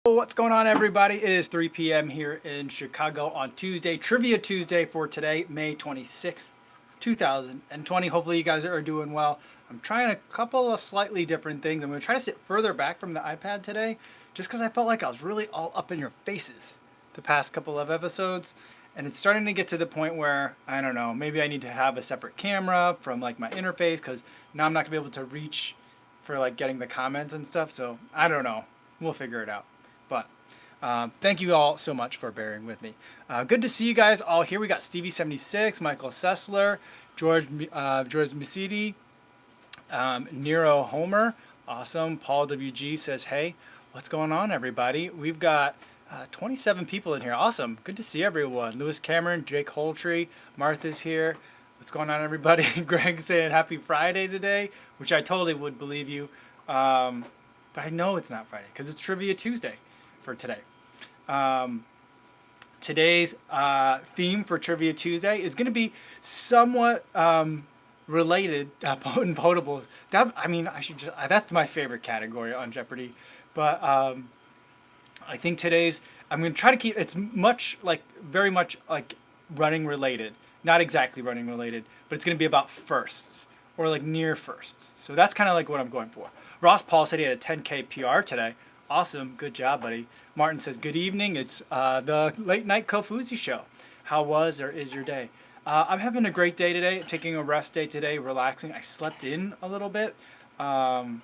What's going on, everybody? It is 3 p.m. here in Chicago on Tuesday, Trivia Tuesday for today, May 26th, 2020. Hopefully you guys are doing well. I'm trying a couple of slightly different things. I'm going to try to sit further back from the iPad today just because I felt like I was really all up in your faces the past couple of episodes. And it's starting to get to the point where, I don't know, maybe I need to have a separate camera from like my interface because now I'm not going to be able to reach for like getting the comments and stuff. So I don't know. We'll figure it out. But thank you all so much for bearing with me. Good to see you guys all here. We got Stevie76, Michael Sessler, George Misidi, Nero Homer. Awesome. Paul WG says, hey, what's going on, everybody? We've got 27 people in here. Awesome. Good to see everyone. Lewis Cameron, Jake Holtree, Martha's here. What's going on, everybody? Greg saying happy Friday today, which I totally would believe you. But I know it's not Friday because it's Trivia Tuesday for today. Today's theme for Trivia Tuesday is going to be somewhat related, potent potables. That's my favorite category on Jeopardy. But I think today's, I'm going to try to keep, it's very much like running related. Not exactly running related, but it's going to be about firsts or like near firsts. So that's kind of like what I'm going for. Ross Paul said he had a 10K PR today. Awesome. Good job, buddy. Martin says, good evening. It's the late night kofuzi show. How was or is your day? I'm having a great day today. I'm taking a rest day today, relaxing. I slept in a little bit. And,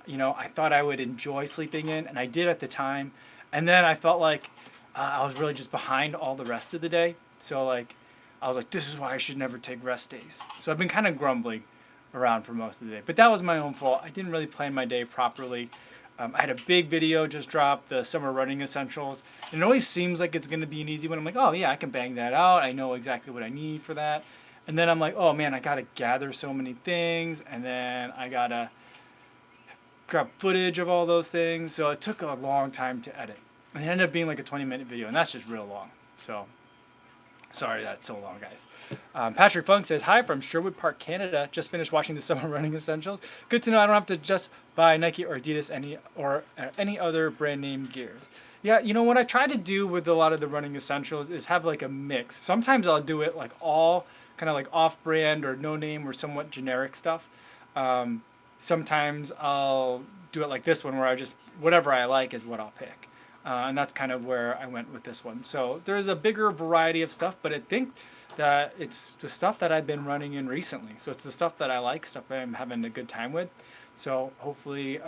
you know, I thought I would enjoy sleeping in, and I did at the time. And then I felt like I was really just behind all the rest of the day. So, like, I was like, this is why I should never take rest days. So I've been kind of grumbling around for most of the day. But that was my own fault. I didn't really plan my day properly. I had a big video just dropped, the summer running essentials. And it always seems like it's going to be an easy one. I'm like, oh, yeah, I can bang that out. I know exactly what I need for that. And then I'm like, oh, man, I got to gather so many things. And then I got to grab footage of all those things. So it took a long time to edit. And it ended up being like a 20-minute video. And that's just real long. So sorry that's so long, guys. Patrick Funk says, hi from Sherwood Park, Canada. Just finished watching the summer running essentials. Good to know I don't have to just buy Nike or Adidas any other brand name gears. Yeah, you know what I try to do with a lot of the running essentials is have like a mix. Sometimes I'll do it like all kind of like off-brand or no-name or somewhat generic stuff. Sometimes I'll do it like this one where I just, whatever I like is what I'll pick. And that's kind of where I went with this one. So there's a bigger variety of stuff, but I think that it's the stuff that I've been running in recently. So it's the stuff that I like, stuff I'm having a good time with. So hopefully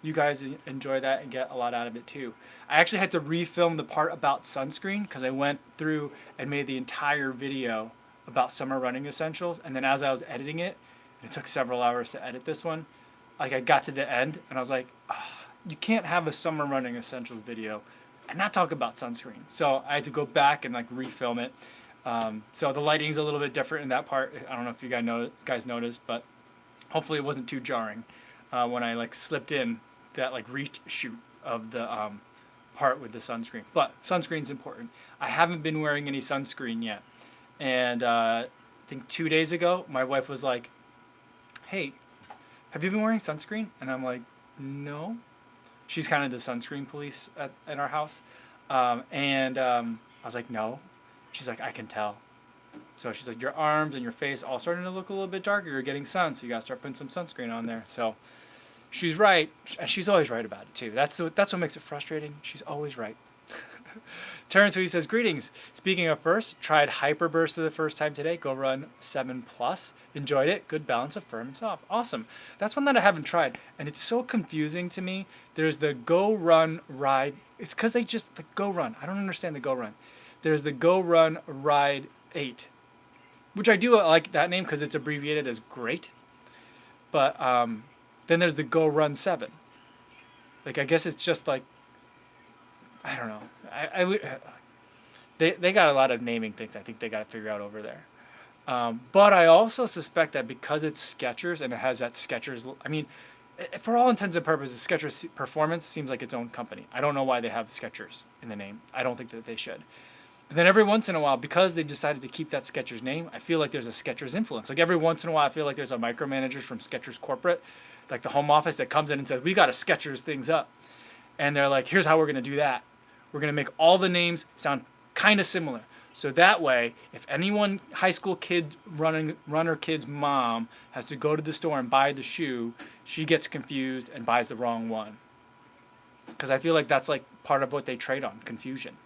you guys enjoy that and get a lot out of it too. I actually had to refilm the part about sunscreen because I went through and made the entire video about summer running essentials. And then as I was editing it, and it took several hours to edit this one, like I got to the end and I was like, you can't have a summer running essentials video and not talk about sunscreen. So I had to go back and like refilm it. So the lighting's a little bit different in that part. I don't know if you guys noticed, but hopefully it wasn't too jarring when I like slipped in that like reshoot of the part with the sunscreen. But sunscreen's important. I haven't been wearing any sunscreen yet. And I think 2 days ago, my wife was like, hey, have you been wearing sunscreen? And I'm like, no. She's kind of the sunscreen police at our house. I was like, no. She's like, I can tell. So she's like, your arms and your face all starting to look a little bit darker. You're getting sun, so you got to start putting some sunscreen on there. So she's right. And she's always right about it, too. That's what makes it frustrating. She's always right. Terrence, he says, greetings. Speaking of first, tried Hyperburst for the first time today. Go Run 7+. Enjoyed it. Good balance of firm and soft. Awesome. That's one that I haven't tried. And it's so confusing to me. There's the Go Run Ride. It's because the Go Run. I don't understand the Go Run. There's the Go Run Ride 8, which I do like that name because it's abbreviated as great. But then there's the Go Run 7. Like, I guess it's just like, I don't know. They got a lot of naming things I think they got to figure out over there. But I also suspect that because it's Skechers and it has that Skechers, I mean, for all intents and purposes, Skechers Performance seems like its own company. I don't know why they have Skechers in the name. I don't think that they should. But then every once in a while, because they decided to keep that Skechers name, I feel like there's a Skechers influence. Like every once in a while, I feel like there's a micromanager from Skechers corporate, like the home office that comes in and says, we got to Skechers things up. And they're like, here's how we're going to do that. We're going to make all the names sound kind of similar. So that way, if anyone high school kid runner kid's mom has to go to the store and buy the shoe, she gets confused and buys the wrong one. Because I feel like that's like part of what they trade on, confusion.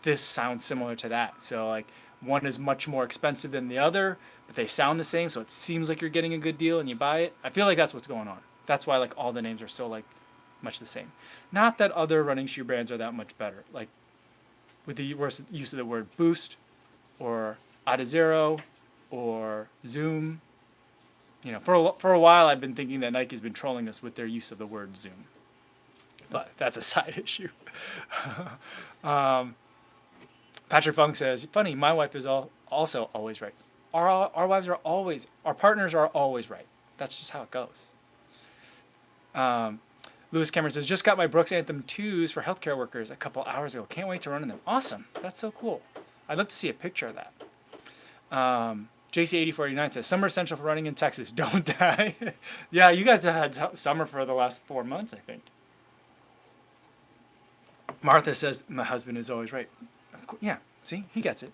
This sounds similar to that. So like one is much more expensive than the other, but they sound the same, so it seems like you're getting a good deal and you buy it. I feel like that's what's going on. That's why like all the names are so like much the same. Not that other running shoe brands are that much better. Like with the use of the word boost or Adizero or Zoom. You know, for a while I've been thinking that Nike's been trolling us with their use of the word Zoom. But that's a side issue. Patrick Funk says, funny, my wife is also always right. Our wives are always, our partners are always right. That's just how it goes. Lewis Cameron says, just got my Brooks Anthem 2s for healthcare workers a couple hours ago. Can't wait to run in them. Awesome. That's so cool. I'd love to see a picture of that. JC8489 says, summer essential for running in Texas. Don't die. Yeah, you guys have had summer for the last 4 months, I think. Martha says, my husband is always right. Yeah, see, he gets it.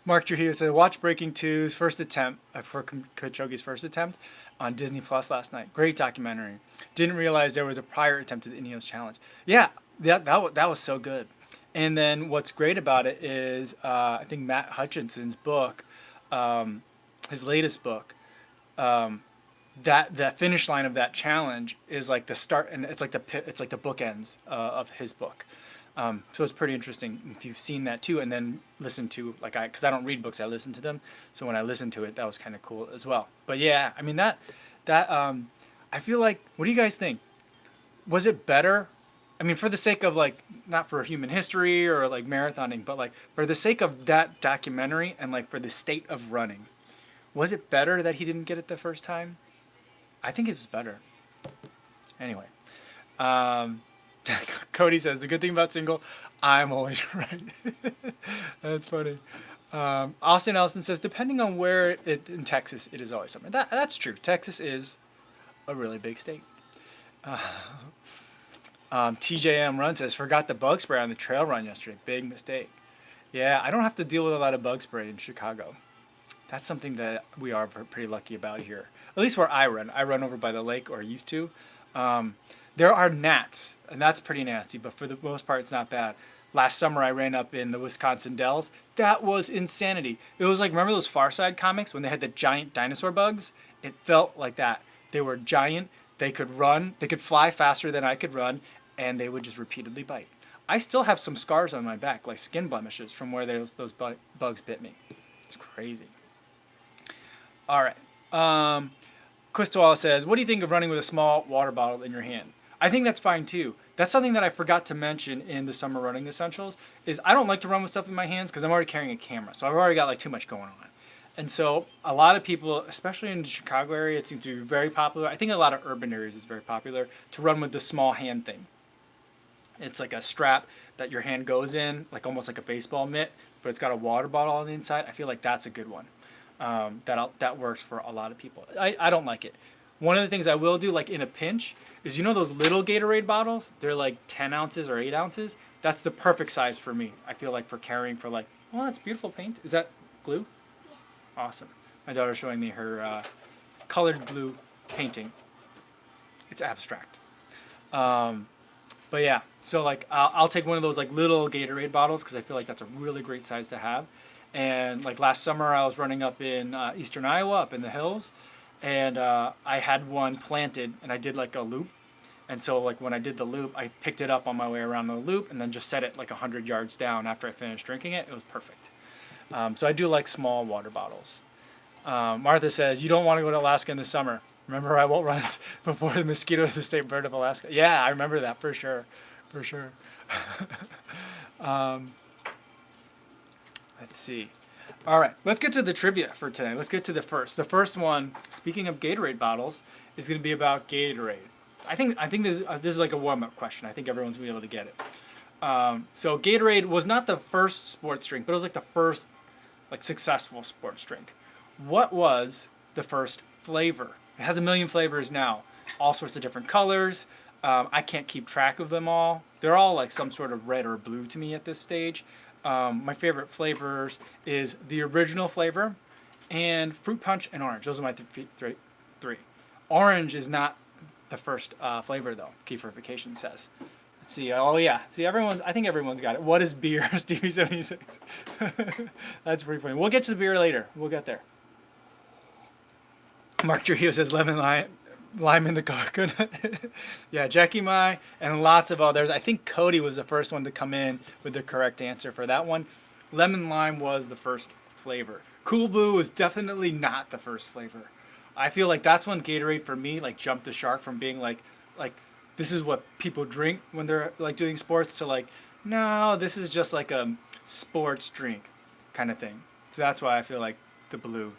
Mark Trujillo said, watch Breaking 2's first attempt, for Kipchoge's first attempt on Disney Plus last night. Great documentary. Didn't realize there was a prior attempt at the Ineos Challenge. Yeah, that was so good. And then what's great about it is I think Matt Hutchinson's book, his latest book, that the finish line of that challenge is like the start, and it's like the bookends of his book. So it's pretty interesting if you've seen that too, and then listen to because I don't read books, I listen to them. So when I listened to it, that was kind of cool as well. But yeah, I mean that I feel like, what do you guys think? Was it better? I mean, for the sake of like, not for human history or like marathoning, but like for the sake of that documentary and like for the state of running, was it better that he didn't get it the first time? I think it was better. Anyway, Cody says, the good thing about single, I'm always right. That's funny. Austin Ellison says, depending on where in Texas, it is always summer. That's true. Texas is a really big state. TJM Run says, forgot the bug spray on the trail run yesterday. Big mistake. Yeah, I don't have to deal with a lot of bug spray in Chicago. That's something that we are pretty lucky about here. At least where I run. I run over by the lake, or used to. There are gnats, and that's pretty nasty, but for the most part, it's not bad. Last summer, I ran up in the Wisconsin Dells. That was insanity. It was like, remember those Far Side comics when they had the giant dinosaur bugs? It felt like that. They were giant. They could run. They could fly faster than I could run, and they would just repeatedly bite. I still have some scars on my back, like skin blemishes from where those bugs bit me. It's crazy. All right. Quistwall says, what do you think of running with a small water bottle in your hand? I think that's fine too. That's something that I forgot to mention in the summer running essentials, is I don't like to run with stuff in my hands because I'm already carrying a camera. So I've already got like too much going on. And so a lot of people, especially in the Chicago area, it seems to be very popular. I think a lot of urban areas is very popular to run with the small hand thing. It's like a strap that your hand goes in, like almost like a baseball mitt, but it's got a water bottle on the inside. I feel like that's a good one. That works for a lot of people. I don't like it. One of the things I will do, like in a pinch, is those little Gatorade bottles? They're like 10 ounces or 8 ounces. That's the perfect size for me. I feel like for carrying for like, oh, that's beautiful paint. Is that glue? Yeah. Awesome. My daughter's showing me her colored blue painting. It's abstract. But yeah, so like I'll take one of those like little Gatorade bottles because I feel like that's a really great size to have. And like last summer I was running up in eastern Iowa, up in the hills, and I had one planted and I did like a loop. And so like when I did the loop, I picked it up on my way around the loop and then just set it like 100 yards down after I finished drinking it. It was perfect. So I do like small water bottles. Martha says, you don't want to go to Alaska in the summer. Remember, I won't run before the mosquito is the state bird of Alaska. Yeah, I remember that for sure. For sure. Let's see. All right, let's get to the trivia for today. Let's get to the first. The first one, speaking of Gatorade bottles, is going to be about Gatorade. I think this is like a warm-up question. I think everyone's going to be able to get it. So Gatorade was not the first sports drink, but it was like the first like successful sports drink. What was the first flavor? It has a million flavors now, all sorts of different colors. I can't keep track of them all. They're all like some sort of red or blue to me at this stage. My favorite flavors is the original flavor and fruit punch and orange. Those are my three. Orange is not the first flavor though. Kefirification says. Let's see. Oh yeah. See, I think everyone's got it. What is beer? Stevie76. That's pretty funny. We'll get to the beer later. We'll get there. Mark Trujillo says lemon lime in the coconut. Yeah, Jackie Mai and lots of others. I think Cody was the first one to come in with the correct answer for that one. Lemon lime was the first flavor. Cool Blue is definitely not the first flavor. I feel like that's when Gatorade for me like jumped the shark from being like this is what people drink when they're like doing sports to like no, this is just like a sports drink kind of thing. So that's why I feel like the blue.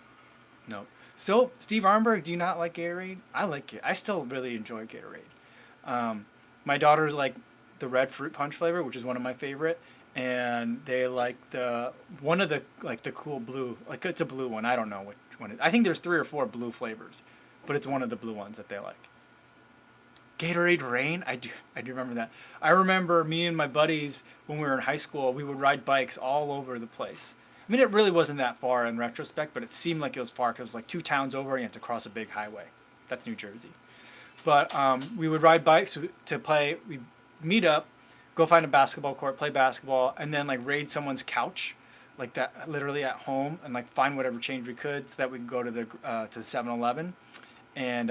Nope. So, Steve Arnberg, do you not like Gatorade? I like it. I still really enjoy Gatorade. My daughters like the red fruit punch flavor, which is one of my favorite, and they like one of the cool blue. Like it's a blue one. I don't know which one. I think there's 3 or 4 blue flavors, but it's one of the blue ones that they like. Gatorade Rain, I do remember that. I remember me and my buddies when we were in high school, we would ride bikes all over the place. I mean, it really wasn't that far in retrospect, but it seemed like it was far because it was like 2 towns over and you had to cross a big highway. That's New Jersey. But we would ride bikes to play. We'd meet up, go find a basketball court, play basketball, and then like raid someone's couch, like that, literally at home, and like find whatever change we could so that we could go to the 7-Eleven and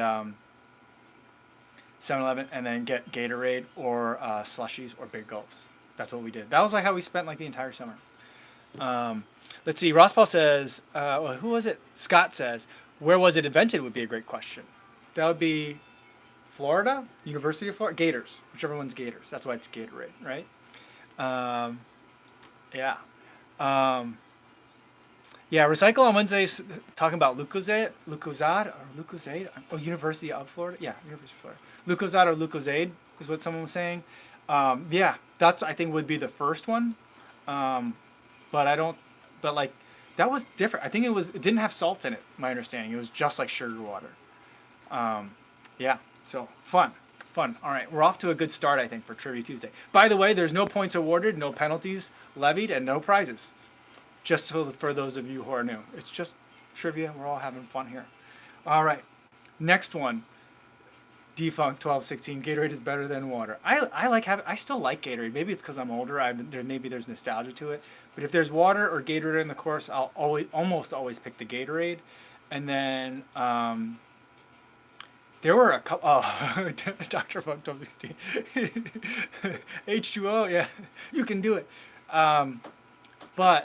7-Eleven and then get Gatorade or slushies or big gulps. That's what we did. That was like how we spent like the entire summer. Let's see. Ross Paul says, who was it? Scott says, where was it invented would be a great question. That would be Florida, University of Florida, Gators, whichever one's Gators. That's why it's Gatorade, right? Yeah. Yeah, Recycle on Wednesdays talking about Lucozade, oh, University of Florida? Yeah, University of Florida. Lucozade or Lucozade is what someone was saying. Yeah, that's, I think, would be the first one. But like, that was different. I think it didn't have salt in it, my understanding. It was just like sugar water. Yeah, so fun. All right, we're off to a good start, I think, for Trivia Tuesday. By the way, there's no points awarded, no penalties levied, and no prizes. Just for those of you who are new. It's just trivia. We're all having fun here. All right, next one. Defunct 1216. Gatorade is better than water. I still like Gatorade. Maybe it's because I'm older. Maybe there's nostalgia to it. But if there's water or Gatorade in the course, I'll almost always pick the Gatorade. And then there were a couple. Oh, Dr. Funk 1216. H2O. Yeah, you can do it. But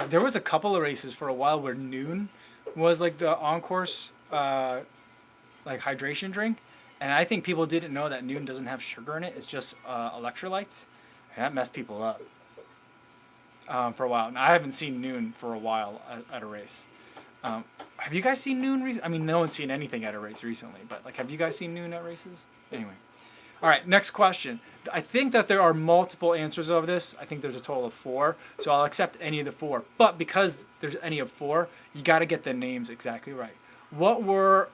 there was a couple of races for a while where Noon was like the on-course like hydration drink. And I think people didn't know that Noon doesn't have sugar in it. It's just electrolytes. And that messed people up for a while. And I haven't seen Noon for a while at a race. Have you guys seen Noon recently? I mean, no one's seen anything at a race recently. But like, have you guys seen Noon at races? Anyway. All right, next question. I think that there are multiple answers of this. I think there's a total of 4. So I'll accept any of the 4. But because there's any of 4, you got to get the names exactly right.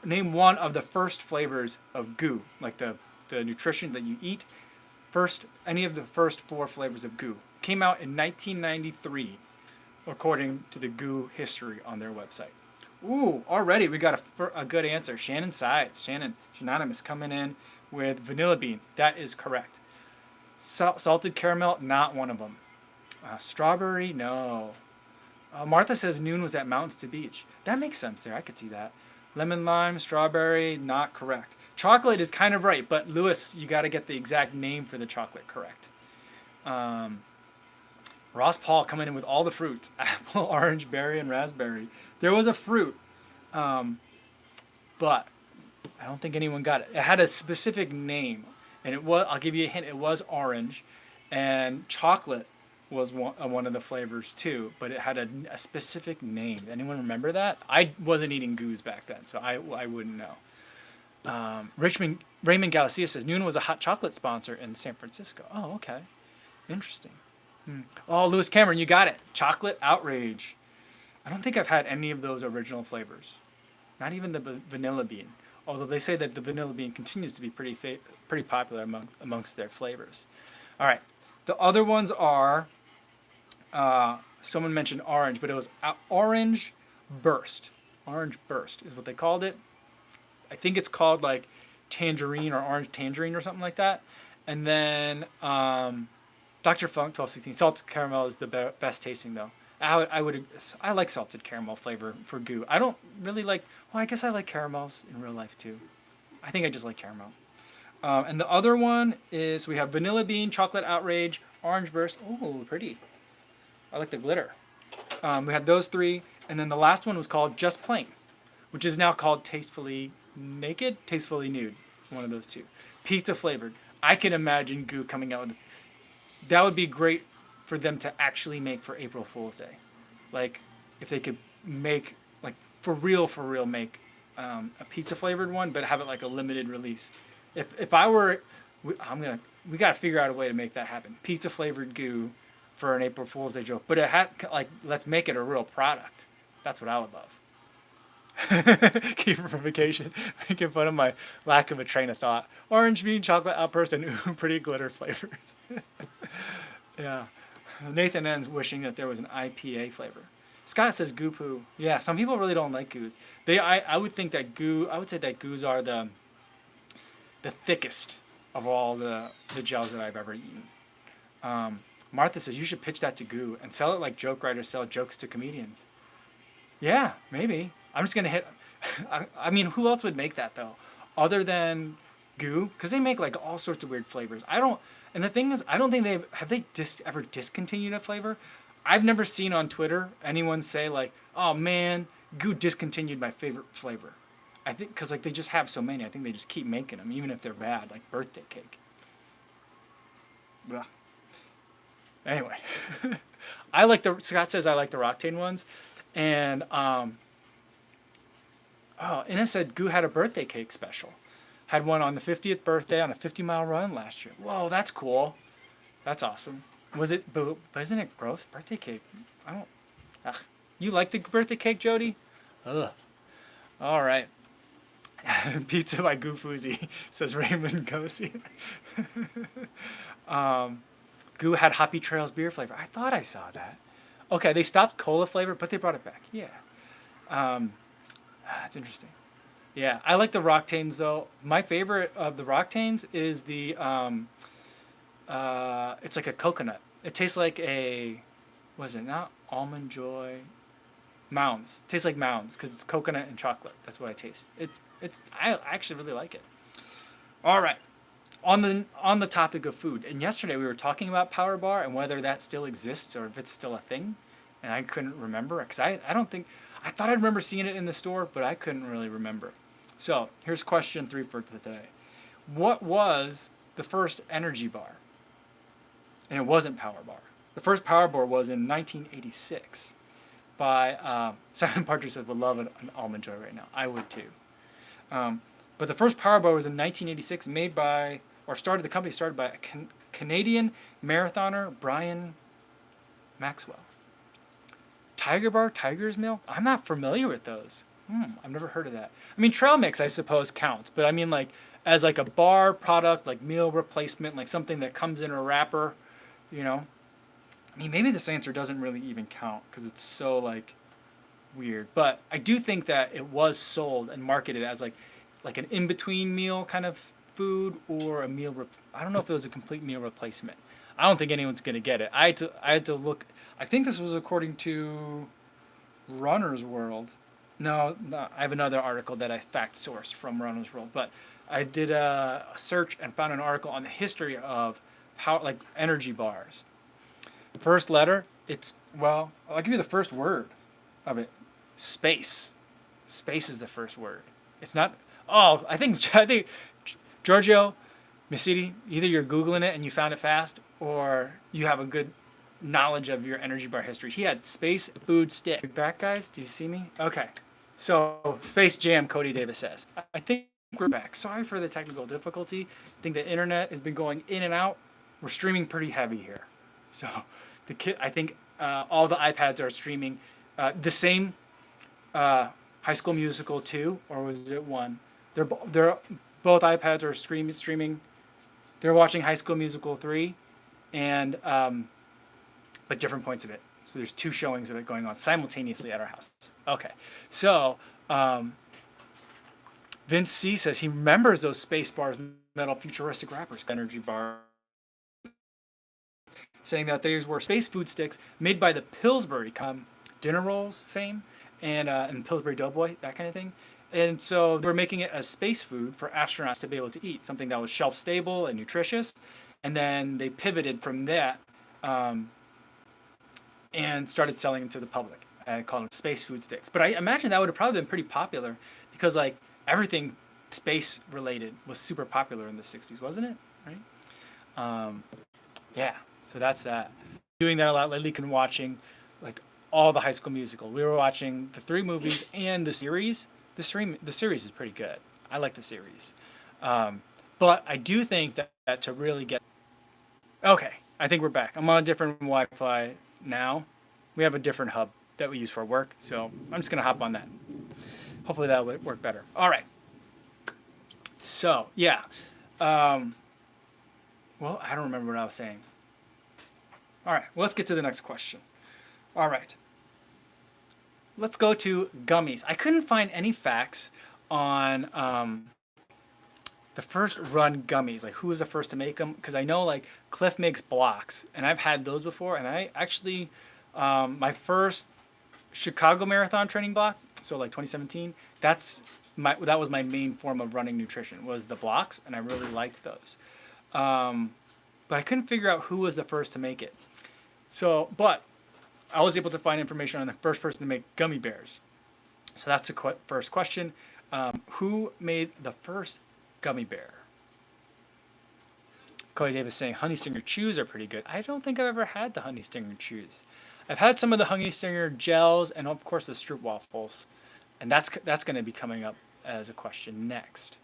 Name one of the first flavors of goo, like the nutrition that you eat. Any of the first 4 flavors of goo. Came out in 1993, according to the Goo history on their website. Ooh, already we got a good answer. Shannon Sides. Shanonymous coming in with vanilla bean. That is correct. Salted caramel, not one of them. Strawberry, no. Martha says Noon was at Mountains to Beach. That makes sense there. I could see that. Lemon lime, strawberry, not correct. Chocolate is kind of right, but Lewis, you got to get the exact name for the chocolate correct. Ross Paul coming in with all the fruits. Apple, orange, berry, and raspberry. There was a fruit, but I don't think anyone got it. It had a specific name, and I'll give you a hint, it was orange, and chocolate was one of the flavors too, but it had a specific name. Anyone remember that? I wasn't eating goos back then, so I wouldn't know. Raymond Galicia says Noon was a hot chocolate sponsor in San Francisco. Oh, okay. Interesting. Oh, Lewis Cameron, you got it. Chocolate outrage. I don't think I've had any of those original flavors. Not even the vanilla bean. Although they say that the vanilla bean continues to be pretty popular amongst their flavors. All right, the other ones are someone mentioned orange, but it was orange burst. Orange burst is what they called it. I think it's called like tangerine or orange tangerine or something like that. And then Dr. Funk 1216 salted caramel is the best tasting though. I like salted caramel flavor for goo. I don't really like. Well, I guess I like caramels in real life too. I think I just like caramel. And the other one is we have vanilla bean, chocolate outrage, orange burst. Oh, pretty. I like the glitter. We had those three, and then the last one was called Just Plain, which is now called Tastefully Naked, Tastefully Nude. One of those two. Pizza flavored. I can imagine goo coming out with. That would be great for them to actually make for April Fool's Day. Like, if they could make, like, for real make a pizza flavored one, but have it like a limited release. If I were, we got to figure out a way to make that happen. Pizza flavored goo for an April Fool's Day joke. But it had, like, let's make it a real product. That's what I would love. Keeper from vacation, making fun of my lack of a train of thought. Orange bean, chocolate outburst, and pretty glitter flavors. Yeah. Nathan ends wishing that there was an IPA flavor. Scott says goo poo. Yeah, some people really don't like goos. I would think that I would say that goos are the thickest of all the gels that I've ever eaten. Martha says you should pitch that to goo and sell it like joke writers sell jokes to comedians. Yeah, maybe. I'm just gonna hit. I mean, who else would make that though, other than goo? Because they make like all sorts of weird flavors. And the thing is, I don't think they ever discontinued a flavor. I've never seen on Twitter anyone say like, "Oh man, goo discontinued my favorite flavor." I think because like they just have so many. I think they just keep making them, even if they're bad, like birthday cake. Blah. Anyway, Scott says I like the Roctane ones, and Ina said Goo had a birthday cake special. Had one on the 50th birthday on a 50-mile run last year. Whoa, that's cool. That's awesome. But isn't it gross? Birthday cake. I don't. Ugh. You like the birthday cake, Jody? Ugh. All right. Pizza by kofuzi, says Raymond Gosi. Goo had Hoppy Trails beer flavor. I thought I saw that. Okay, they stopped cola flavor, but they brought it back. Yeah. That's interesting. Yeah, I like the Roctanes though. My favorite of the Roctanes is the it's like a coconut. It tastes like what is it? Not Almond Joy. Mounds. It tastes like Mounds because it's coconut and chocolate. That's what I taste. I actually really like it. All right. On the topic of food, and yesterday we were talking about Power Bar and whether that still exists or if it's still a thing, and I couldn't remember because I thought I'd remember seeing it in the store, but I couldn't really remember. So here's question 3 for today. What was the first energy bar? And it wasn't Power Bar. The first Power Bar was in 1986 by Simon Partridge said would love an Almond Joy right now. I would too. But the first Power Bar was in 1986, the company started by a Canadian marathoner, Brian Maxwell. Tiger Bar, Tiger's Milk? I'm not familiar with those. I've never heard of that. I mean, trail mix, I suppose, counts. But I mean, like, as like a bar product, like meal replacement, like something that comes in a wrapper, you know? I mean, maybe this answer doesn't really even count because it's so, like, weird. But I do think that it was sold and marketed as, like an in-between meal kind of food or a meal. I don't know if it was a complete meal replacement. I don't think anyone's going to get it. I had to look. I think this was according to Runner's World. No, I have another article that I fact-sourced from Runner's World. But I did a search and found an article on the history of energy bars. First letter, I'll give you the first word of it. Space. Space is the first word. It's not. Oh, I think Giorgio Missidi, either you're Googling it and you found it fast, or you have a good knowledge of your energy bar history. He had Space Food Stick. Back, guys? Do you see me? Okay. So, Space Jam, Cody Davis says. I think we're back. Sorry for the technical difficulty. I think the internet has been going in and out. We're streaming pretty heavy here. So, I think all the iPads are streaming the same High School Musical 2, or was it 1? They're both iPads are streaming. They're watching High School Musical 3, and but different points of it. So there's 2 showings of it going on simultaneously at our house. Okay, so Vince C says he remembers those Space Bars metal futuristic rappers energy bar, saying that these were space food sticks made by the Pillsbury dinner rolls fame and Pillsbury Doughboy, that kind of thing. And so they were making it as space food for astronauts to be able to eat, something that was shelf stable and nutritious. And then they pivoted from that and started selling them to the public. I called them space food sticks. But I imagine that would have probably been pretty popular because like everything space related was super popular in the 60s, wasn't it? Right? Yeah, so that's that. Doing that a lot lately, been watching like all the High School Musical. We were watching the 3 movies and the series. The series is pretty good. I like the series. But I do think that to really get... Okay, I think we're back. I'm on a different Wi-Fi now. We have a different hub that we use for work, so I'm just going to hop on that. Hopefully that will work better. All right. So, yeah. Well, I don't remember what I was saying. All right, well, let's get to the next question. All right. Let's go to gummies. I couldn't find any facts on the first run gummies, like who was the first to make them, because I know like Cliff makes blocks, and I've had those before, and I actually, my first Chicago Marathon training block, so like 2017, that was my main form of running nutrition, was the blocks, and I really liked those. But I couldn't figure out who was the first to make it. So, but I was able to find information on the first person to make gummy bears. So that's the first question. Who made the first gummy bear? Cody Davis saying Honey Stinger Chews are pretty good. I don't think I've ever had the Honey Stinger Chews. I've had some of the Honey Stinger gels and of course the Stroop waffles. And that's going to be coming up as a question next.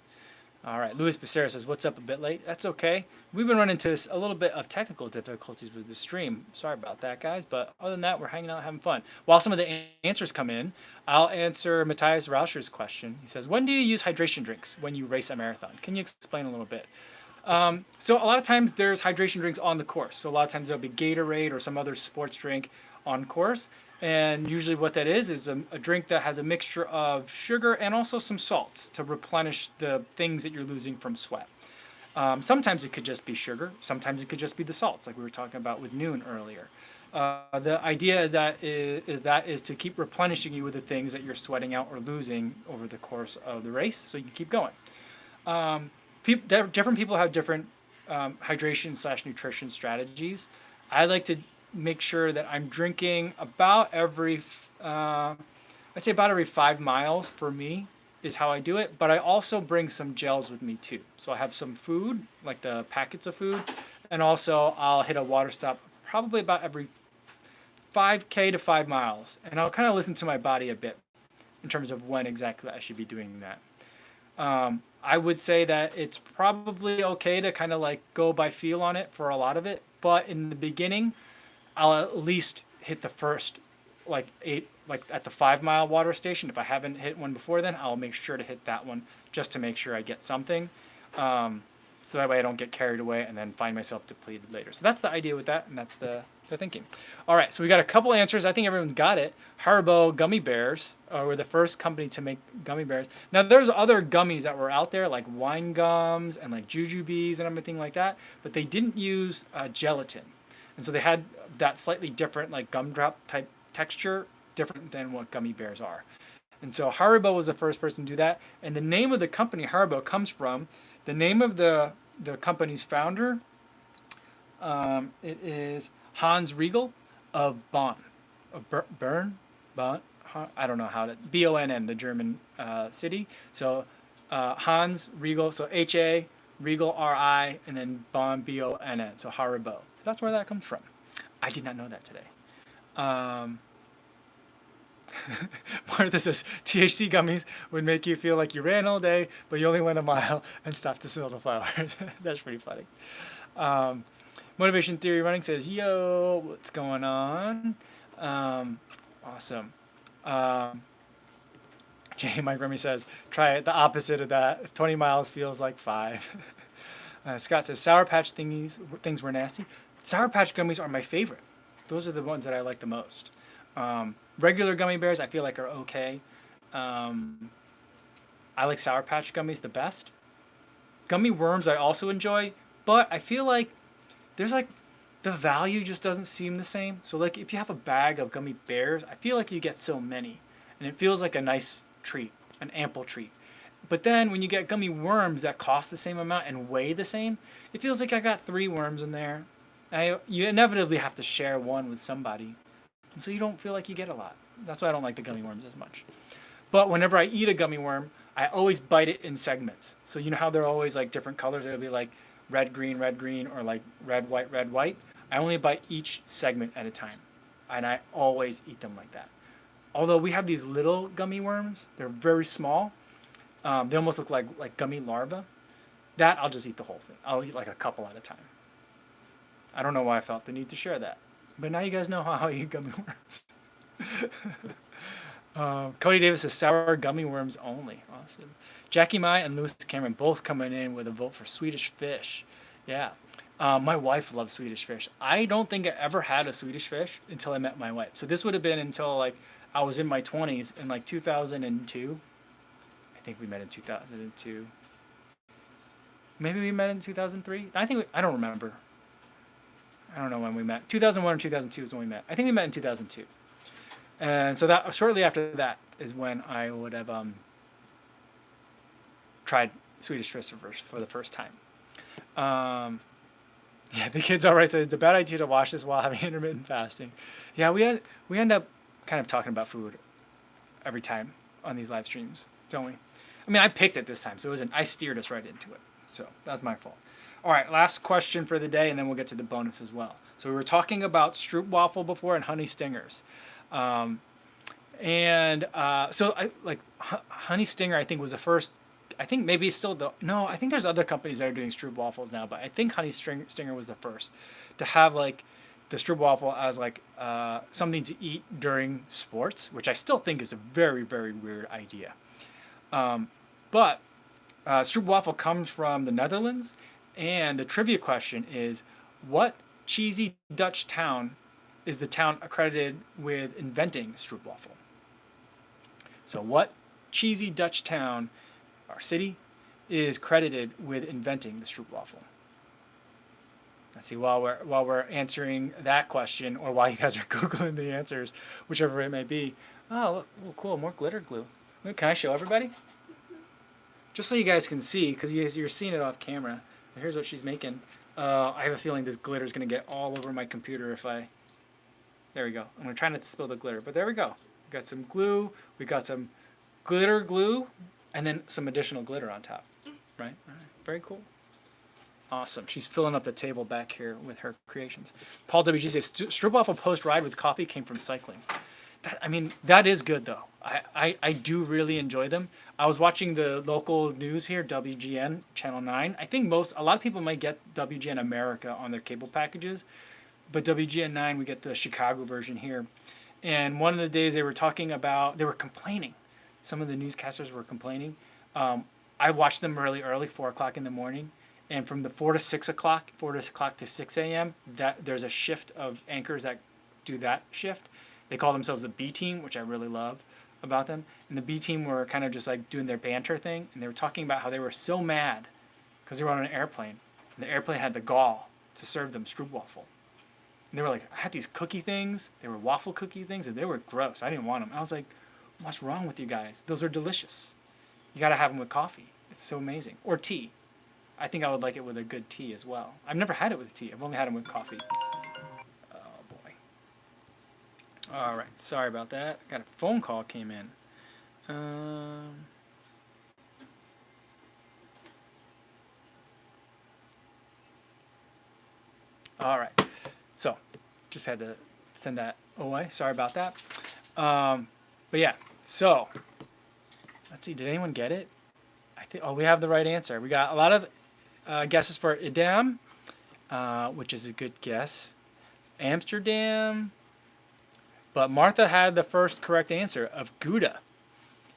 All right, Luis Becerra says, what's up, a bit late? That's okay. We've been running into a little bit of technical difficulties with the stream. Sorry about that, guys. But other than that, we're hanging out, having fun. While some of the answers come in, I'll answer Matthias Rauscher's question. He says, when do you use hydration drinks when you race a marathon? Can you explain a little bit? So a lot of times there's hydration drinks on the course. So a lot of times there'll be Gatorade or some other sports drink on course. And usually what that is a drink that has a mixture of sugar and also some salts to replenish the things that you're losing from sweat. Sometimes it could just be sugar. Sometimes it could just be the salts, like we were talking about with Noon earlier. The idea is to keep replenishing you with the things that you're sweating out or losing over the course of the race, so you keep going. Different people have different hydration/nutrition strategies. I like to make sure that I'm drinking about every, I'd say about every 5 miles for me is how I do it. But I also bring some gels with me too. So I have some food, like the packets of food, and also I'll hit a water stop probably about every 5K to 5 miles. And I'll kind of listen to my body a bit in terms of when exactly I should be doing that. I would say that it's probably okay to kind of like go by feel on it for a lot of it. But in the beginning, I'll at least hit the first at the 5 mile water station. If I haven't hit one before then, I'll make sure to hit that one just to make sure I get something. So that way I don't get carried away and then find myself depleted later. So that's the idea with that, and that's the thinking. All right, so we got a couple answers. I think everyone's got it. Haribo gummy bears were the first company to make gummy bears. Now there's other gummies that were out there like wine gums and like jujubes and everything like that, but they didn't use gelatin. And so they had that slightly different like gumdrop type texture, different than what gummy bears are. And so Haribo was the first person to do that. And the name of the company, Haribo, comes from the name of the company's founder. It is Hans Riegel of Bonn. Bonn? I don't know how to... Bonn, the German city. So Hans Riegel, so H-A, Riegel, R-I, and then Bonn, B-O-N-N, so Haribo. So that's where that comes from. I did not know that today. Martha says, THC gummies would make you feel like you ran all day, but you only went a mile and stopped to smell the flowers. That's pretty funny. Motivation Theory Running says, yo, what's going on? Awesome. Jay Mike Remy says, try it, the opposite of that. 20 miles feels like 5. Scott says, Sour Patch things were nasty. Sour Patch gummies are my favorite. Those are the ones that I like the most. Regular gummy bears I feel like are okay. I like Sour Patch gummies the best. Gummy worms I also enjoy, but I feel like there's like the value just doesn't seem the same. So like if you have a bag of gummy bears, I feel like you get so many, and it feels like a nice treat, an ample treat. But then when you get gummy worms that cost the same amount and weigh the same, it feels like I got 3 worms in there. You inevitably have to share one with somebody, and so you don't feel like you get a lot. That's why I don't like the gummy worms as much. But whenever I eat a gummy worm, I always bite it in segments. So you know how they're always like different colors? It'll be like red, green, or like red, white, red, white. I only bite each segment at a time. And I always eat them like that. Although we have these little gummy worms, they're very small. They almost look like gummy larvae. That I'll just eat the whole thing. I'll eat like a couple at a time. I don't know why I felt the need to share that. But now you guys know how I eat gummy worms. Cody Davis says sour gummy worms only. Awesome. Jackie Mai and Lewis Cameron both coming in with a vote for Swedish fish. Yeah. My wife loves Swedish fish. I don't think I ever had a Swedish fish until I met my wife. So this would have been until like I was in my 20s in like 2002. I think we met in 2002. Maybe we met in 2003. I don't remember. I don't know when we met. 2001 or 2002 is when we met. I think we met in 2002. And so that shortly after that is when I would have tried Swedish fish for the first time. Yeah, the kids all right. So it's a bad idea to watch this while having intermittent fasting. Yeah, we end up kind of talking about food every time on these live streams, don't we? I mean, I picked it this time, so I steered us right into it. So that's my fault. All right, last question for the day, and then we'll get to the bonus as well. So we were talking about Stroopwafel before and honey stingers. So honey stinger, I think was the first. I think maybe still I think there's other companies that are doing Stroopwafels now, but I think honey stinger was the first to have like the Stroopwafel as like something to eat during sports, which I still think is a very, very weird idea. But Stroopwafel comes from the Netherlands, and the trivia question is, what cheesy Dutch town is the town accredited with inventing Stroopwafel? So what cheesy Dutch town or city is credited with inventing the Stroopwafel? Let's see, while we're answering that question, or while you guys are Googling the answers, whichever it may be. Oh, look, cool, more glitter glue. Wait, can I show everybody? Just so you guys can see, because you're seeing it off camera. Here's what she's making. I have a feeling this glitter is going to get all over my computer if I... There we go. I'm going to try not to spill the glitter, but there we go. We got some glue. We got some glitter glue, and then some additional glitter on top. Right? All right. Very cool. Awesome. She's filling up the table back here with her creations. Paul WG says, Stroopwafel post-ride with coffee came from cycling. That is good, though. I do really enjoy them. I was watching the local news here, WGN, Channel 9. I think a lot of people might get WGN America on their cable packages, but WGN 9, we get the Chicago version here. And one of the days they were complaining. Some of the newscasters were complaining. I watched them really early, 4 o'clock in the morning. And from the 4 to 6 o'clock to 6 a.m., there's a shift of anchors that do that shift. They call themselves the B team, which I really love about them. And the B team were kind of just like doing their banter thing. And they were talking about how they were so mad because they were on an airplane. And the airplane had the gall to serve them Stroopwafel. And they were like, I had these cookie things. They were waffle cookie things, and they were gross. I didn't want them. I was like, what's wrong with you guys? Those are delicious. You got to have them with coffee. It's so amazing. Or tea. I think I would like it with a good tea as well. I've never had it with tea. I've only had them with coffee. All right, sorry about that. Got a phone call came in. All right, so just had to send that away. Sorry about that. But yeah, so let's see. Did anyone get it? I think. Oh, we have the right answer. We got a lot of guesses for Idam, which is a good guess. Amsterdam. But Martha had the first correct answer of Gouda.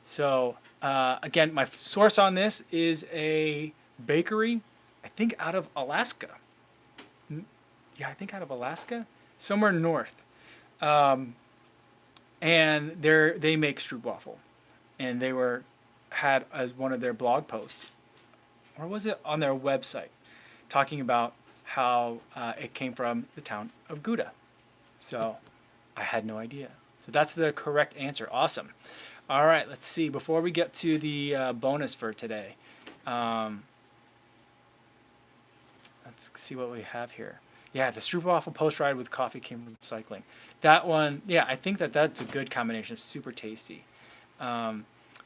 So again, my source on this is a bakery, I think out of Alaska. Yeah, I think out of Alaska, somewhere north. Um, and they make stroopwafel, and they had as one of their blog posts, or was it on their website, talking about how it came from the town of Gouda. So I had no idea. So that's the correct answer. Awesome. All right, let's see. Before we get to the bonus for today, um, let's see what we have here. Yeah, the stroopwafel post ride with coffee came from cycling. That one, yeah, I think that's a good combination. Super tasty.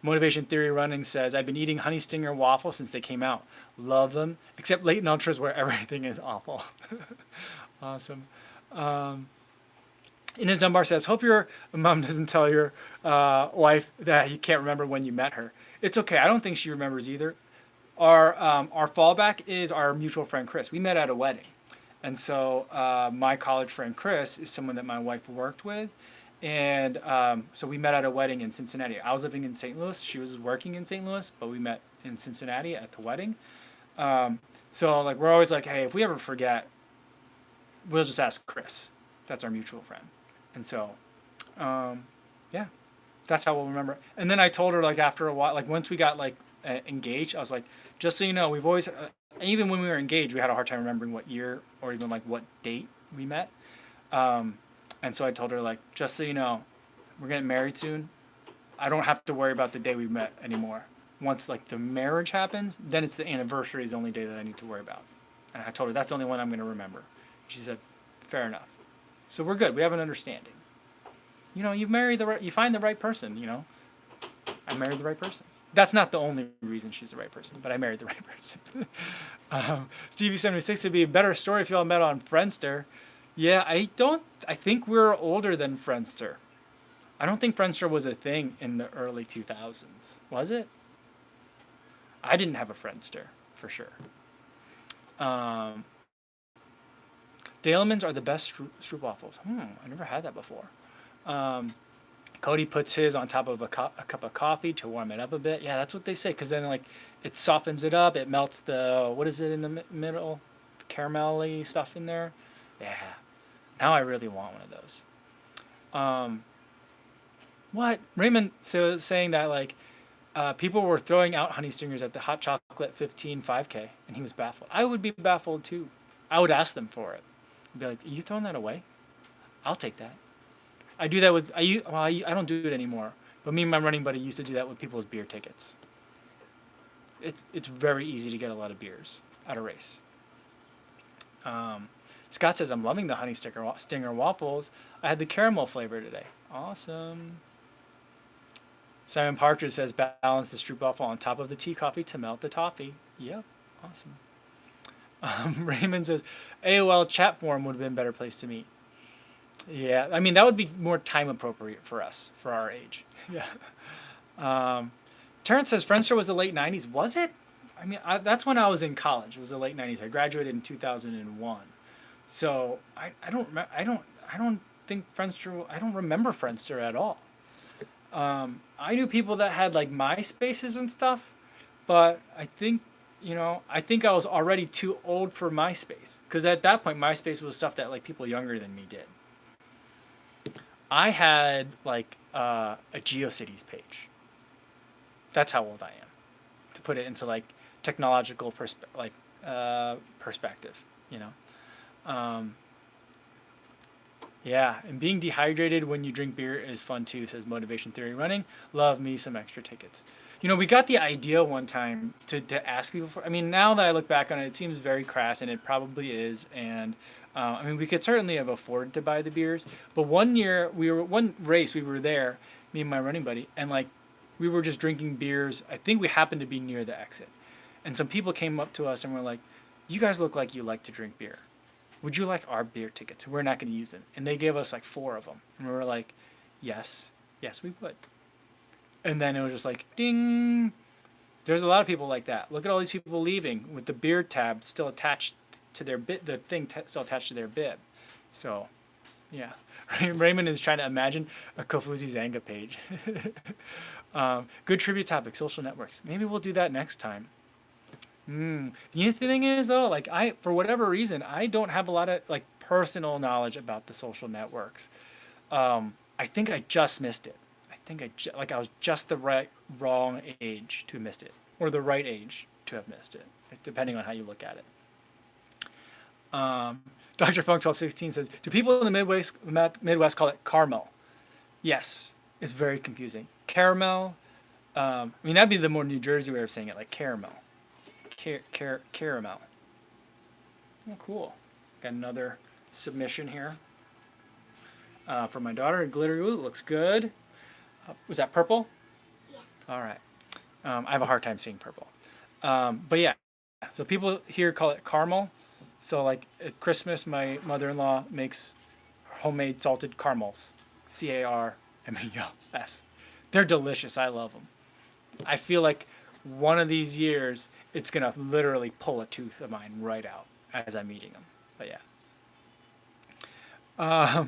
Motivation Theory Running says, I've been eating Honey Stinger waffles since they came out. Love them, except late in ultras where everything is awful. Awesome. Inez Dunbar says, hope your mom doesn't tell your wife that you can't remember when you met her. It's okay. I don't think she remembers either. Our fallback is our mutual friend Chris. We met at a wedding. And so my college friend Chris is someone that my wife worked with. And so we met at a wedding in Cincinnati. I was living in St. Louis. She was working in St. Louis, but we met in Cincinnati at the wedding. So like we're always like, hey, if we ever forget, we'll just ask Chris. That's our mutual friend. And so, yeah, that's how we'll remember. And then I told her like after a while, like once we got like engaged, I was like, just so you know, we've always, even when we were engaged, we had a hard time remembering what year or even like what date we met. And so I told her like, just so you know, we're getting married soon. I don't have to worry about the day we met anymore. Once like the marriage happens, then it's the anniversary is the only day that I need to worry about. And I told her that's the only one I'm going to remember. She said, fair enough. So we're good. We have an understanding. You know, you find the right person, you know. I married the right person. That's not the only reason she's the right person, but I married the right person. Stevie76 would be a better story if you all met on Friendster. Yeah, I think we're older than Friendster. I don't think Friendster was a thing in the early 2000s. Was it? I didn't have a Friendster, for sure. Dalemans are the best stroopwafels. I never had that before. Cody puts his on top of a cup of coffee to warm it up a bit. Yeah, that's what they say, because then like it softens it up. It melts the, what is it in the middle? The caramelly stuff in there. Yeah. Now I really want one of those. What? Raymond saying that like people were throwing out honey stingers at the Hot Chocolate 15 5K, and he was baffled. I would be baffled too. I would ask them for it. I'd be like, are you throwing that away? I'll take that. I do that with, I don't do it anymore, but me and my running buddy used to do that with people's beer tickets. It's very easy to get a lot of beers at a race. Scott says, I'm loving the honey stinger waffles. I had the caramel flavor today. Awesome. Simon Partridge says, balance the stroopwafel on top of the tea coffee to melt the toffee. Yep, awesome. Raymond says, AOL chat forum would have been a better place to meet. Yeah, I mean, that would be more time appropriate for us, for our age. Yeah. Terrence says, Friendster was the late 90s. Was it? I mean, that's when I was in college. It was the late 90s. I graduated in 2001. So I don't think Friendster, I don't remember Friendster at all. I knew people that had like MySpaces and stuff, but I think I was already too old for MySpace, because at that point MySpace was stuff that like people younger than me did. I had like a GeoCities page. That's how old I am, to put it into like technological perspective, you know. Yeah, and being dehydrated when you drink beer is fun too, says Motivation Theory Running. Love me some extra tickets. You know, we got the idea one time to ask people for, I mean, now that I look back on it, it seems very crass, and it probably is. And I mean, we could certainly have afforded to buy the beers. But one race we were there, me and my running buddy, and like we were just drinking beers. I think we happened to be near the exit. And some people came up to us and were like, you guys look like you like to drink beer. Would you like our beer tickets? We're not going to use them. And they gave us like 4 of them. And we were like, yes, we would. And then it was just like, ding. There's a lot of people like that. Look at all these people leaving with the beer tab still attached to their bib, the thing still attached to their bib. So, yeah. Raymond is trying to imagine a Kofuzi Zanga page. Good trivia topic, social networks. Maybe we'll do that next time. The thing is though, like for whatever reason, I don't have a lot of like personal knowledge about the social networks. I think I just missed it. I think like I was just the wrong age to have missed it, or the right age to have missed it, depending on how you look at it. Dr. Funk 1216 says, do people in the Midwest call it caramel? Yes, it's very confusing. Caramel. I mean, that'd be the more New Jersey way of saying it, like caramel. Caramel. Oh, cool. Got another submission here from my daughter. Glitter. Ooh, looks good. Was that purple? Yeah. All right. I have a hard time seeing purple. But yeah, so people here call it caramel. So like at Christmas, my mother-in-law makes homemade salted caramels. CARMELS. They're delicious. I love them. I feel like one of these years, it's going to literally pull a tooth of mine right out as I'm eating them. But yeah.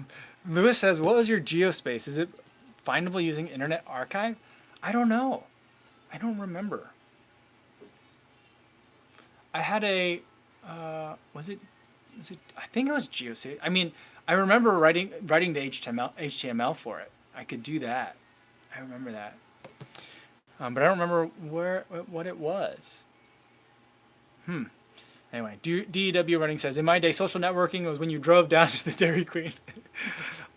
Lewis says, what was your geospace? Is it findable using Internet Archive? I don't know. I don't remember. I had a, was it, I think it was geospace. I mean, I remember writing the HTML for it. I could do that. I remember that. But I don't remember what it was. Anyway, DEW Running says, in my day, social networking was when you drove down to the Dairy Queen.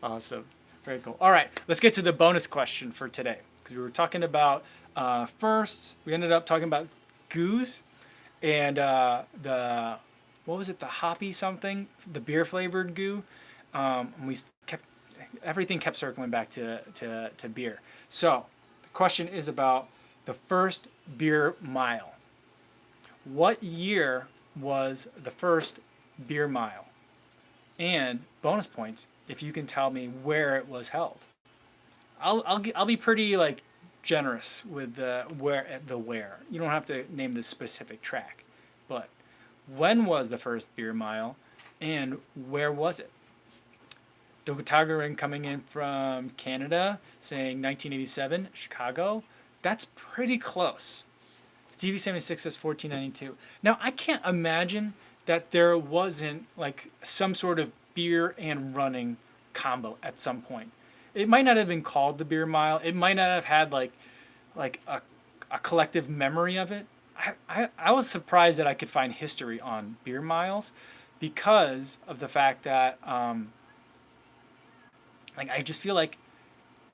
Awesome. Very cool. All right, let's get to the bonus question for today. Because we were talking about, first, we ended up talking about goos and what was it, the hoppy something, the beer flavored goo. And everything kept circling back to beer. So the question is about the first beer mile. What year was the first beer mile? And bonus points if you can tell me where it was held. I'll be pretty like generous with the where. You don't have to name the specific track, but when was the first beer mile, and where was it? Dokataga coming in from Canada saying 1987, Chicago. That's pretty close. Stevie 76 says 1492. Now I can't imagine that there wasn't like some sort of beer and running combo at some point. It might not have been called the beer mile. It might not have had like a collective memory of it. I was surprised that I could find history on beer miles because of the fact that like I just feel like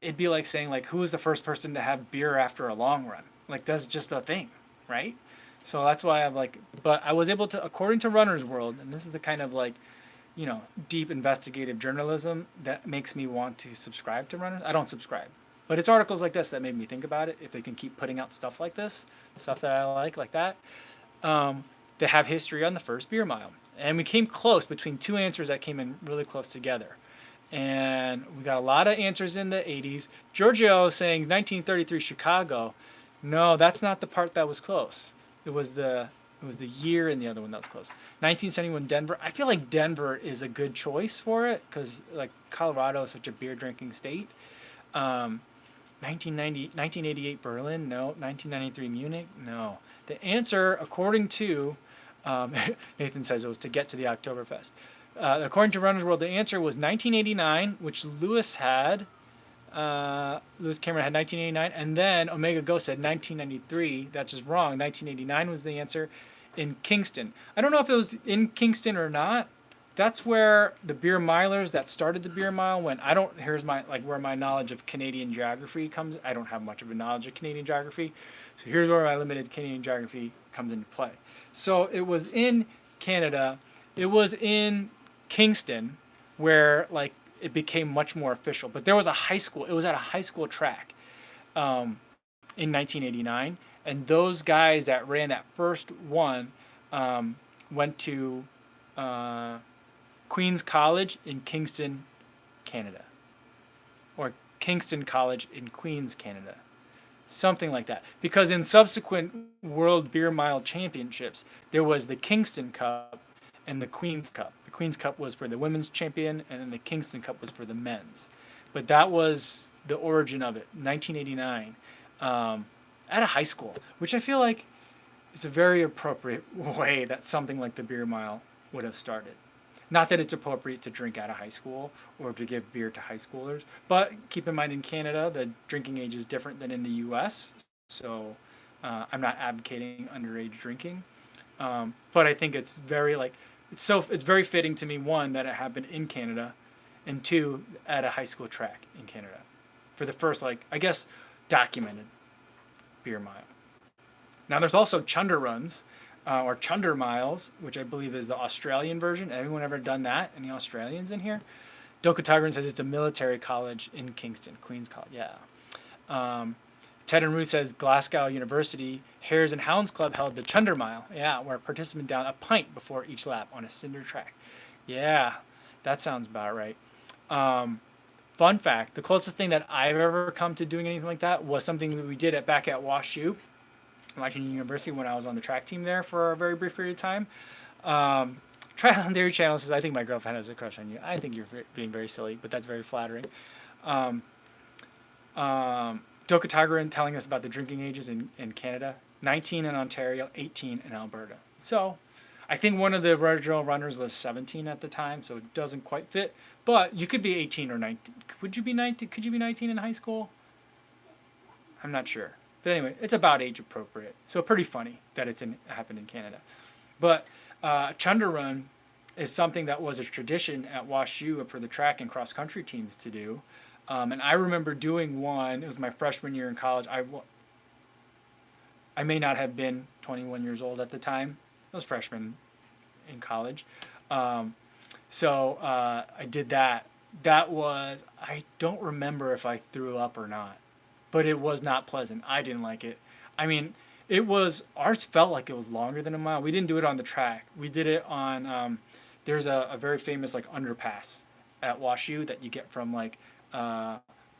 it'd be like saying like who was the first person to have beer after a long run? Like that's just a thing, right? So that's why I'm like, but I was able to, according to Runner's World, and this is the kind of like, you know, deep investigative journalism that makes me want to subscribe to Runners. I don't subscribe, but it's articles like this that made me think about it. If they can keep putting out stuff like this, stuff that I like that, they have history on the first beer mile. And we came close between two answers that came in really close together. And we got a lot of answers in the 80s. Giorgio saying 1933 Chicago. No, that's not the part that was close. It was the year in the other one that was close. 1971 Denver. I feel like Denver is a good choice for it because like Colorado is such a beer drinking state. 1988 Berlin. No. 1993 Munich. No. The answer, according to Nathan says it was to get to the Oktoberfest. According to Runner's World, the answer was 1989, which Lewis had. Lewis Cameron had 1989, and then Omega Go said 1993. That's just wrong. 1989 was the answer in Kingston. I don't know if it was in Kingston or not. That's where the beer milers that started the beer mile went. Here's my where my knowledge of Canadian geography comes. I don't have much of a knowledge of Canadian geography, so here's where my limited Canadian geography comes into play. So it was in Canada. It was in Kingston, where like it became much more official. But there was a high school. It was at a high school track in 1989, and those guys that ran that first one went to Queen's College in Kingston, Canada, or Kingston College in Queens, Canada, something like that. Because in subsequent World Beer Mile Championships, there was the Kingston Cup and the Queen's Cup. The Queen's Cup was for the women's champion, and then the Kingston Cup was for the men's. But that was the origin of it, 1989. at a high school, which I feel like is a very appropriate way that something like the beer mile would have started. Not that it's appropriate to drink at a high school or to give beer to high schoolers, but keep in mind in Canada, the drinking age is different than in the US. So I'm not advocating underage drinking. But I think it's very it's very fitting to me, one, that it happened in Canada, and two, at a high school track in Canada for the first, I guess, documented beer mile. Now there's also chunder runs, or chunder miles, which I believe is the Australian version. Anyone ever done that? Any Australians in here? Dokatagran says it's a military college in Kingston, Queen's College. Yeah. Ted and Ruth says Glasgow University Hares and Hounds Club held the chunder mile. Yeah, where participants down a pint before each lap on a cinder track. Yeah, that sounds about right. Fun fact, the closest thing that I've ever come to doing anything like that was something that we did back at WashU, Washington University, when I was on the track team there for a very brief period of time. Trial and Theory Channel says, I think my girlfriend has a crush on you. I think you're being very silly, but that's very flattering. Dokatagran telling us about the drinking ages in Canada. 19 in Ontario, 18 in Alberta. So I think one of the original runners was 17 at the time, so it doesn't quite fit. But you could be 18 or 19. Would you be 19? Could you be 19 in high school? I'm not sure. But anyway, it's about age appropriate. So pretty funny that happened in Canada. But chunder run is something that was a tradition at WashU for the track and cross country teams to do. And I remember doing one. It was my freshman year in college. I may not have been 21 years old at the time. I was freshman in college. So I did that. That was, I don't remember if I threw up or not, but it was not pleasant. I didn't like it. I mean, ours felt like it was longer than a mile. We didn't do it on the track. We did it on, there's a very famous underpass at WashU that you get from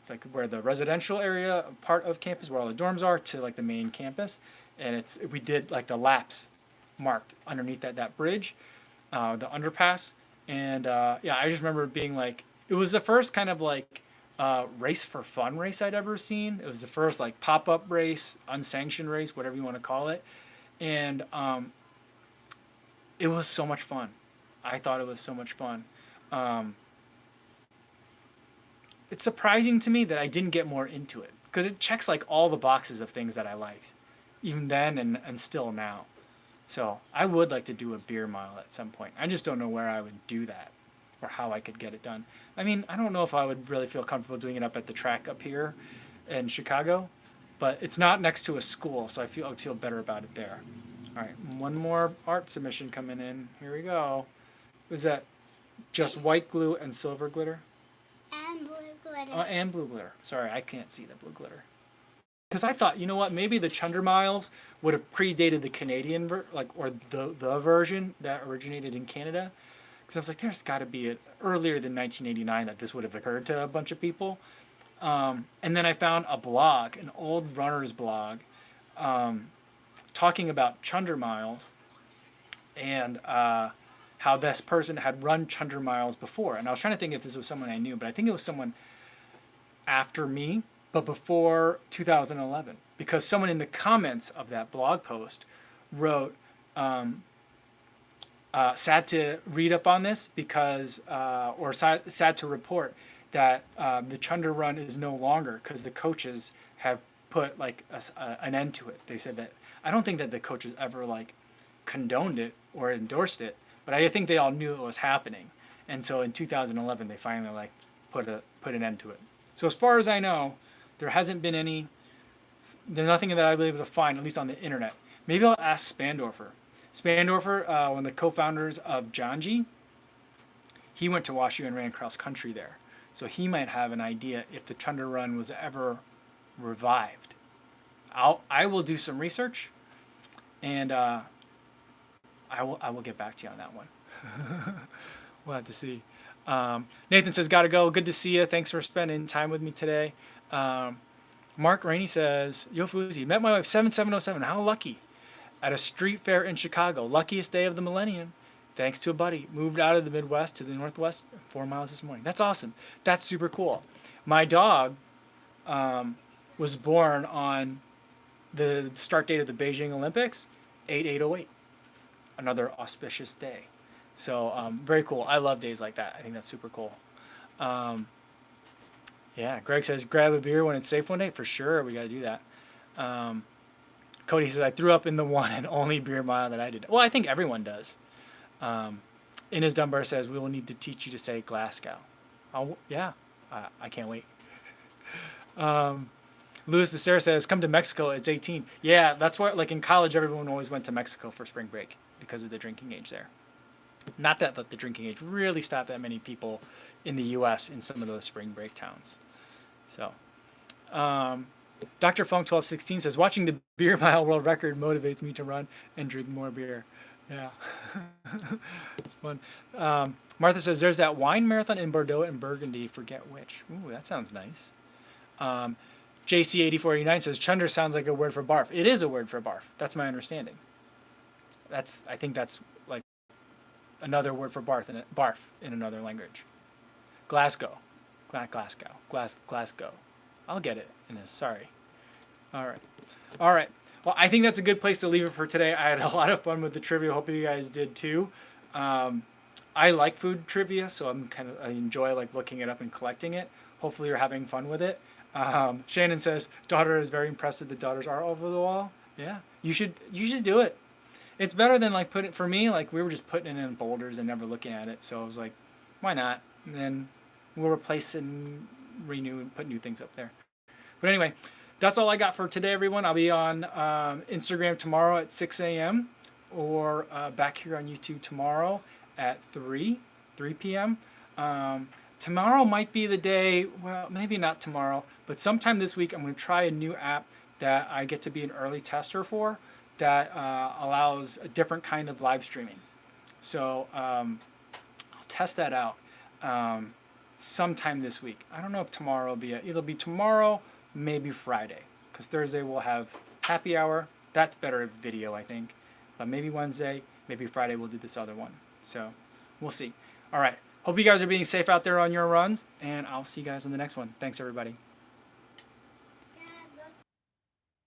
it's where the residential area part of campus, where all the dorms are, to the main campus, and we did the laps marked underneath that bridge, the underpass, and yeah, I just remember being it was the first kind of race for fun race I'd ever seen. It was the first pop-up race, unsanctioned race, whatever you want to call it, and it was so much fun. I thought it was so much fun. It's surprising to me that I didn't get more into it, because it checks all the boxes of things that I liked, even then and still now. So I would like to do a beer mile at some point. I just don't know where I would do that or how I could get it done. I mean, I don't know if I would really feel comfortable doing it up at the track up here in Chicago, but it's not next to a school, so I would feel better about it there. All right, one more art submission coming in. Here we go. Was that just white glue and silver glitter? And blue glitter. Oh, and blue glitter. Sorry, I can't see the blue glitter. Because I thought, you know what, maybe the chunder miles would have predated the Canadian, or the version that originated in Canada. Because I was like, there's got to be earlier than 1989 that this would have occurred to a bunch of people. And then I found a blog, an old runner's blog, talking about chunder miles and how this person had run chunder miles before. And I was trying to think if this was someone I knew, but I think it was someone after me, but before 2011. Because someone in the comments of that blog post wrote, sad to read up on this because, or sad to report that the chunder run is no longer because the coaches have put an end to it. They said that, I don't think that the coaches ever condoned it or endorsed it, but I think they all knew it was happening. And so in 2011, they finally put an end to it. So as far as I know, there hasn't been there's nothing that I've been able to find, at least on the internet. Maybe I'll ask Spandorfer. Spandorfer, one of the co-founders of Janji, he went to WashU and ran cross country there. So he might have an idea if the chunder run was ever revived. I will do some research, and I will get back to you on that one. We'll have to see. Nathan says, gotta go. Good to see you. Thanks for spending time with me today. Mark Rainey says, Yo Fuzi, met my wife 7707. How lucky. At a street fair in Chicago. Luckiest day of the millennium. Thanks to a buddy. Moved out of the Midwest to the Northwest 4 miles this morning. That's awesome. That's super cool. My dog, was born on the start date of the Beijing Olympics, 8808. Another auspicious day. So very cool. I love days like that. I think that's super cool. Yeah, Greg says grab a beer when it's safe one day. For sure, we got to do that. Cody says I threw up in the one and only beer mile that I did. Well, I think everyone does. Inez Dunbar says we will need to teach you to say Glasgow. Yeah, I can't wait. Luis Becerra says come to Mexico. It's 18. Yeah, that's why. Like in college, everyone always went to Mexico for spring break because of the drinking age there. Not that the drinking age really stopped that many people in the U.S. in some of those spring break towns. So, Dr. Funk 1216 says watching the beer mile world record motivates me to run and drink more beer. Yeah, it's fun. Martha says there's that wine marathon in Bordeaux and Burgundy. Forget which. Ooh, that sounds nice. JC8489 says chunder sounds like a word for barf. It is a word for barf. That's my understanding. I think that's like another word for barf in another language. Glasgow. Glasgow. I'll get it in this. Sorry. All right. Well, I think that's a good place to leave it for today. I had a lot of fun with the trivia. Hope you guys did too. I like food trivia, so I enjoy like looking it up and collecting it. Hopefully you're having fun with it. Shannon says daughter is very impressed with the daughters art over the wall. Yeah, you should do it. It's better than like for me, like we were just putting it in boulders and never looking at it. So I was like, why not? And then we'll replace and renew and put new things up there. But anyway, that's all I got for today, everyone. I'll be on Instagram tomorrow at 6 a.m. or back here on YouTube tomorrow at 3 p.m. Tomorrow might be the day, well, maybe not tomorrow, but sometime this week I'm going to try a new app that I get to be an early tester for that allows a different kind of live streaming. So I'll test that out sometime this week. I don't know if tomorrow will be it'll be tomorrow, maybe Friday, because Thursday we'll have happy hour. That's better video, I think. But maybe Wednesday, maybe Friday we'll do this other one. So we'll see. All right. Hope you guys are being safe out there on your runs, and I'll see you guys in the next one. Thanks, everybody.